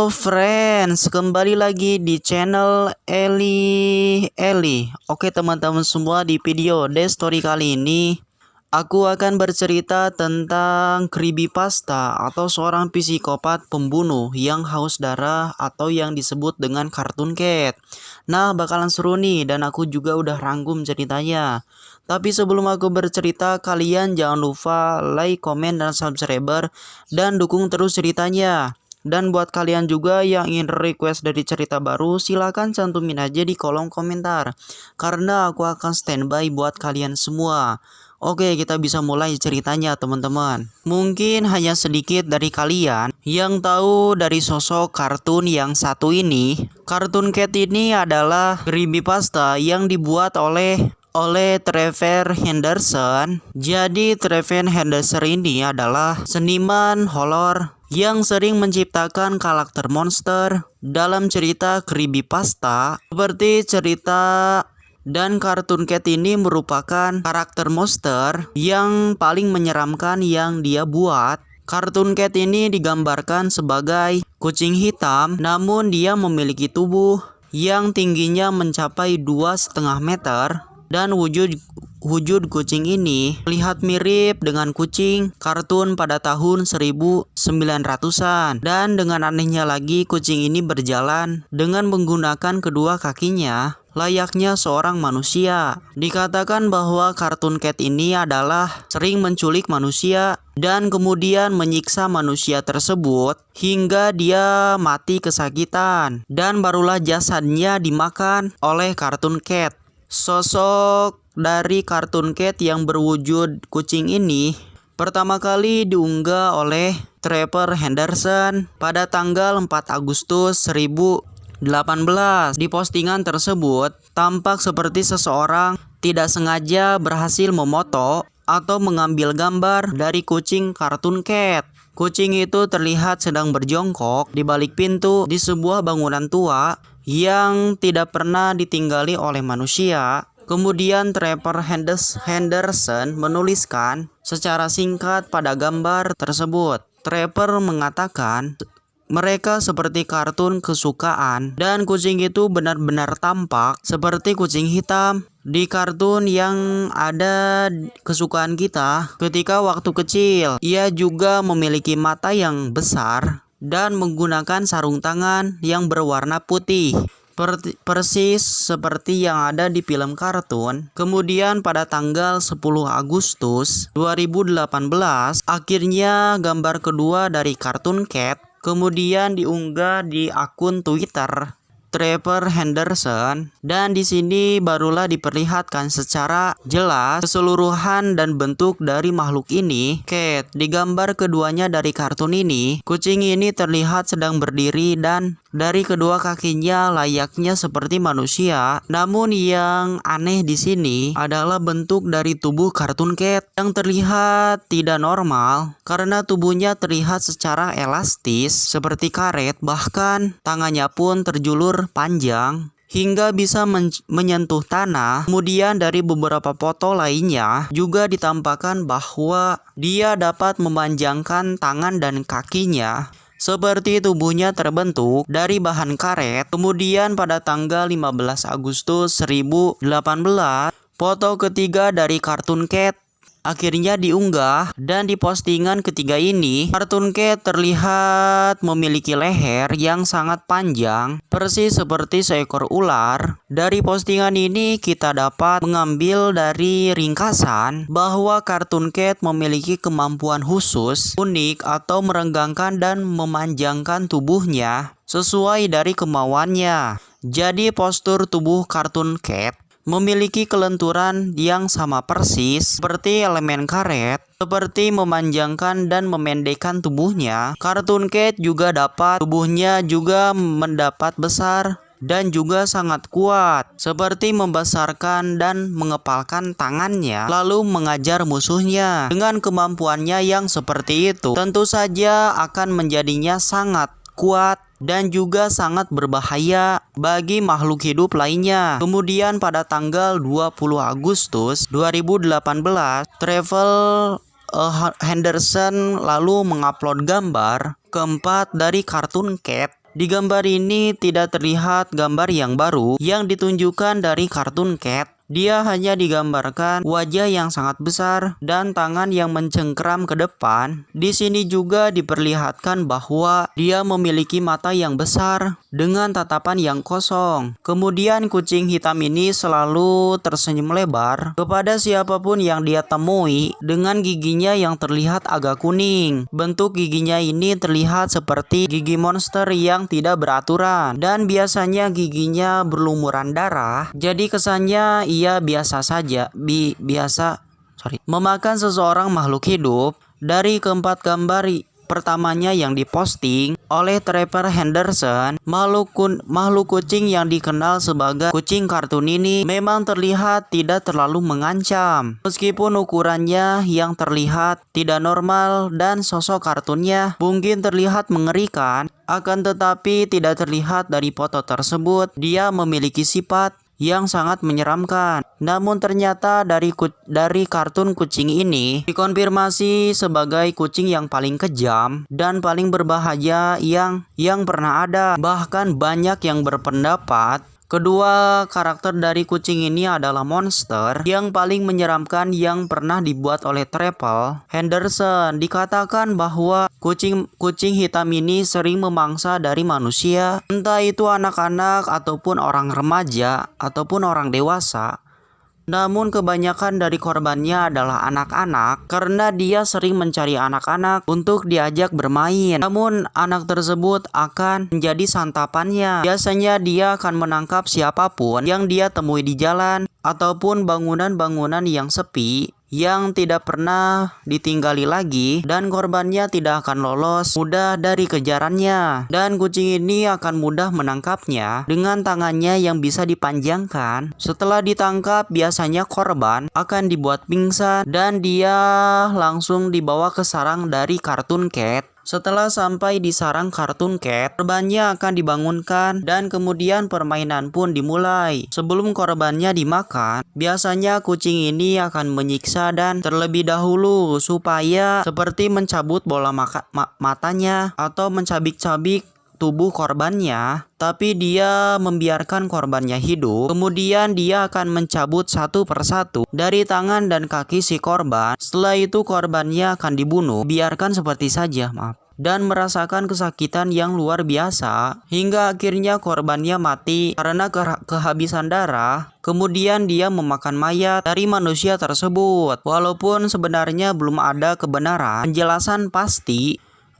Halo friends, kembali lagi di channel Eli. Oke teman-teman semua, di video Story kali ini aku akan bercerita tentang creepypasta atau seorang psikopat pembunuh yang haus darah atau yang disebut dengan Cartoon Cat. Nah, bakalan seru nih dan aku juga udah rangkum ceritanya. Tapi sebelum aku bercerita, kalian jangan lupa like, komen, dan subscribe dan dukung terus ceritanya. Dan buat kalian juga yang ingin request dari cerita baru, silahkan cantumin aja di kolom komentar, karena aku akan standby buat kalian semua. Oke, kita bisa mulai ceritanya teman-teman. Mungkin hanya sedikit dari kalian yang tahu dari sosok kartun yang satu ini. Cartoon Cat ini adalah creepypasta yang dibuat oleh Trevor Henderson. Jadi Trevor Henderson ini adalah seniman horor yang sering menciptakan karakter monster dalam cerita creepypasta seperti cerita, dan Cartoon Cat ini merupakan karakter monster yang paling menyeramkan yang dia buat. Cartoon Cat ini digambarkan sebagai kucing hitam, namun dia memiliki tubuh yang tingginya mencapai 2,5 meter. Dan wujud kucing ini terlihat mirip dengan kucing kartun pada tahun 1900-an. Dan dengan anehnya lagi, kucing ini berjalan dengan menggunakan kedua kakinya layaknya seorang manusia. Dikatakan bahwa Cartoon Cat ini adalah sering menculik manusia dan kemudian menyiksa manusia tersebut hingga dia mati kesakitan, dan barulah jasadnya dimakan oleh Cartoon Cat. Sosok dari Cartoon Cat yang berwujud kucing ini pertama kali diunggah oleh Trevor Henderson pada tanggal 4 Agustus 2018. Di postingan tersebut tampak seperti seseorang tidak sengaja berhasil memoto atau mengambil gambar dari kucing Cartoon Cat. Kucing itu terlihat sedang berjongkok di balik pintu di sebuah bangunan tua yang tidak pernah ditinggali oleh manusia. Kemudian Trevor Henderson menuliskan secara singkat pada gambar tersebut. Trevor mengatakan mereka seperti kartun kesukaan, dan kucing itu benar-benar tampak seperti kucing hitam di kartun yang ada kesukaan kita ketika waktu kecil. Ia juga memiliki mata yang besar dan menggunakan sarung tangan yang berwarna putih, persis seperti yang ada di film kartun. Kemudian pada tanggal 10 Agustus 2018, akhirnya gambar kedua dari Cartoon Cat kemudian diunggah di akun Twitter Trevor Henderson, dan di sini barulah diperlihatkan secara jelas keseluruhan dan bentuk dari makhluk ini. Cat. Di gambar keduanya dari kartun ini, kucing ini terlihat sedang berdiri dan dari kedua kakinya layaknya seperti manusia. Namun yang aneh di sini adalah bentuk dari tubuh Cartoon Cat yang terlihat tidak normal karena tubuhnya terlihat secara elastis seperti karet, bahkan tangannya pun terjulur panjang hingga bisa menyentuh tanah. Kemudian dari beberapa foto lainnya juga ditampakkan bahwa dia dapat memanjangkan tangan dan kakinya seperti tubuhnya terbentuk dari bahan karet. Kemudian pada tanggal 15 Agustus 2018, foto ketiga dari Cartoon Cat akhirnya diunggah, dan di postingan ketiga ini Cartoon Cat terlihat memiliki leher yang sangat panjang persis seperti seekor ular. Dari postingan ini kita dapat mengambil dari ringkasan bahwa Cartoon Cat memiliki kemampuan khusus unik atau merenggangkan dan memanjangkan tubuhnya sesuai dari kemauannya. Jadi postur tubuh Cartoon Cat memiliki kelenturan yang sama persis seperti elemen karet, seperti memanjangkan dan memendekkan tubuhnya. Cartoon Cat juga dapat tubuhnya juga mendapat besar dan juga sangat kuat, seperti membesarkan dan mengepalkan tangannya lalu mengajar musuhnya. Dengan kemampuannya yang seperti itu, tentu saja akan menjadinya sangat kuat dan juga sangat berbahaya bagi makhluk hidup lainnya. Kemudian pada tanggal 20 Agustus 2018, Trevor Henderson lalu mengupload gambar keempat dari Cartoon Cat Di gambar ini tidak terlihat gambar yang baru yang ditunjukkan dari kartun Cat. Dia hanya digambarkan wajah yang sangat besar dan tangan yang mencengkram ke depan. Di sini juga diperlihatkan bahwa dia memiliki mata yang besar dengan tatapan yang kosong. Kemudian kucing hitam ini selalu tersenyum lebar kepada siapapun yang dia temui dengan giginya yang terlihat agak kuning. Bentuk giginya ini terlihat seperti gigi monster yang tidak beraturan dan biasanya giginya berlumuran darah. Jadi kesannya ia biasa saja, memakan seseorang makhluk hidup. Dari keempat gambar pertamanya yang diposting oleh Trevor Henderson, makhluk kucing yang dikenal sebagai kucing kartun ini memang terlihat tidak terlalu mengancam. Meskipun ukurannya yang terlihat tidak normal dan sosok kartunnya mungkin terlihat mengerikan, akan tetapi tidak terlihat dari foto tersebut dia memiliki sifat yang sangat menyeramkan. Namun ternyata dari kartun kucing ini dikonfirmasi sebagai kucing yang paling kejam dan paling berbahaya yang pernah ada. Bahkan banyak yang berpendapat kedua karakter dari kucing ini adalah monster yang paling menyeramkan yang pernah dibuat oleh Trevor Henderson. Dikatakan bahwa kucing hitam ini sering memangsa dari manusia, entah itu anak-anak ataupun orang remaja ataupun orang dewasa. Namun kebanyakan dari korbannya adalah anak-anak karena dia sering mencari anak-anak untuk diajak bermain. Namun anak tersebut akan menjadi santapannya. Biasanya dia akan menangkap siapapun yang dia temui di jalan ataupun bangunan-bangunan yang sepi yang tidak pernah ditinggali lagi, dan korbannya tidak akan lolos mudah dari kejarannya. Dan kucing ini akan mudah menangkapnya dengan tangannya yang bisa dipanjangkan. Setelah ditangkap, biasanya korban akan dibuat pingsan dan dia langsung dibawa ke sarang dari kartun Cat. Setelah sampai di sarang kartun Cat, korbannya akan dibangunkan dan kemudian permainan pun dimulai. Sebelum korbannya dimakan, biasanya kucing ini akan menyiksa dan terlebih dahulu supaya seperti mencabut bola matanya atau mencabik-cabik tubuh korbannya, tapi dia membiarkan korbannya hidup. Kemudian dia akan mencabut satu persatu dari tangan dan kaki si korban. Setelah itu korbannya akan dibunuh, biarkan seperti saja, dan merasakan kesakitan yang luar biasa hingga akhirnya korbannya mati karena kehabisan darah. Kemudian dia memakan mayat dari manusia tersebut. Walaupun sebenarnya belum ada kebenaran penjelasan pasti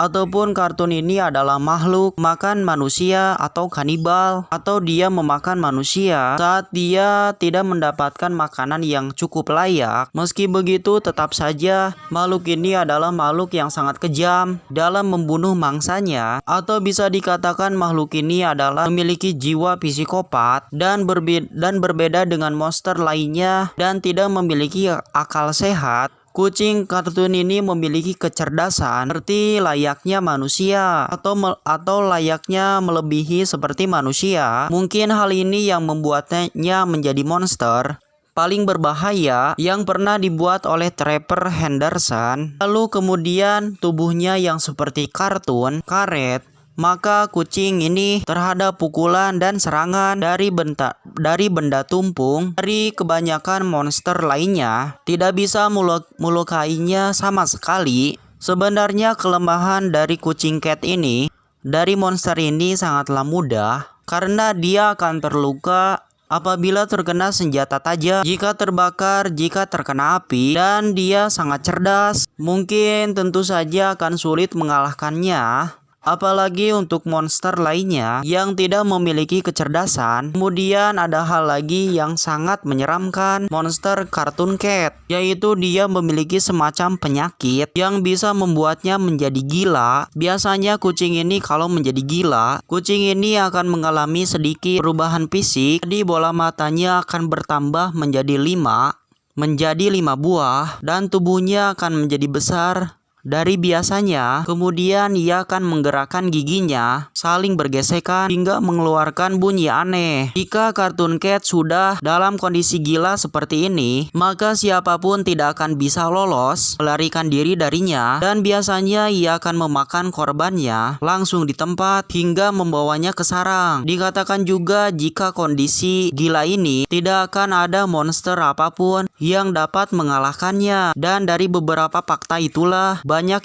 ataupun kartun ini adalah makhluk makan manusia atau kanibal, atau dia memakan manusia saat dia tidak mendapatkan makanan yang cukup layak. Meski begitu, tetap saja makhluk ini adalah makhluk yang sangat kejam dalam membunuh mangsanya, atau bisa dikatakan makhluk ini adalah memiliki jiwa psikopat dan berbeda dengan monster lainnya dan tidak memiliki akal sehat. Kucing kartun ini memiliki kecerdasan seperti layaknya manusia atau layaknya melebihi seperti manusia. Mungkin hal ini yang membuatnya menjadi monster paling berbahaya yang pernah dibuat oleh Trevor Henderson. Lalu kemudian tubuhnya yang seperti kartun karet. Maka kucing ini terhadap pukulan dan serangan dari benda tumpung dari kebanyakan monster lainnya tidak bisa melukainya sama sekali. Sebenarnya kelemahan dari kucing Cat ini, dari monster ini sangatlah mudah karena dia akan terluka apabila terkena senjata tajam, jika terbakar, jika terkena api, dan dia sangat cerdas. Mungkin tentu saja akan sulit mengalahkannya. Apalagi untuk monster lainnya yang tidak memiliki kecerdasan. Kemudian ada hal lagi yang sangat menyeramkan monster kartun Cat, yaitu dia memiliki semacam penyakit yang bisa membuatnya menjadi gila. Biasanya kucing ini kalau menjadi gila, kucing ini akan mengalami sedikit perubahan fisik. Jadi bola matanya akan bertambah menjadi 5 buah dan tubuhnya akan menjadi besar dari biasanya. Kemudian ia akan menggerakkan giginya saling bergesekan hingga mengeluarkan bunyi aneh. Jika Cartoon Cat sudah dalam kondisi gila seperti ini, maka siapapun tidak akan bisa lolos melarikan diri darinya, dan biasanya ia akan memakan korbannya langsung di tempat hingga membawanya ke sarang. Dikatakan juga jika kondisi gila ini tidak akan ada monster apapun yang dapat mengalahkannya, dan dari beberapa fakta itulah banyak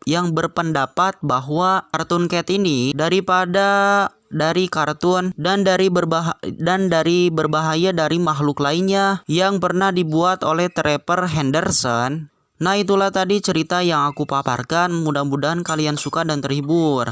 yang berpendapat bahwa Cartoon Cat ini dari kartun dan dari berbahaya dari makhluk lainnya yang pernah dibuat oleh Trevor Henderson. Nah, itulah tadi cerita yang aku paparkan. Mudah-mudahan kalian suka dan terhibur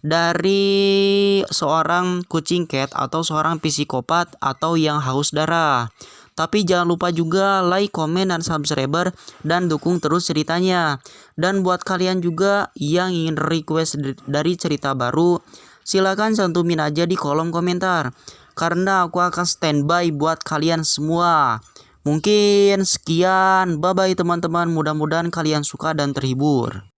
dari seorang kucing cat atau seorang psikopat atau yang haus darah. Tapi jangan lupa juga like, komen, dan subscribe, dan dukung terus ceritanya. Dan buat kalian juga yang ingin request dari cerita baru, silakan cantumin aja di kolom komentar, karena aku akan standby buat kalian semua. Mungkin sekian, bye bye teman-teman, mudah-mudahan kalian suka dan terhibur.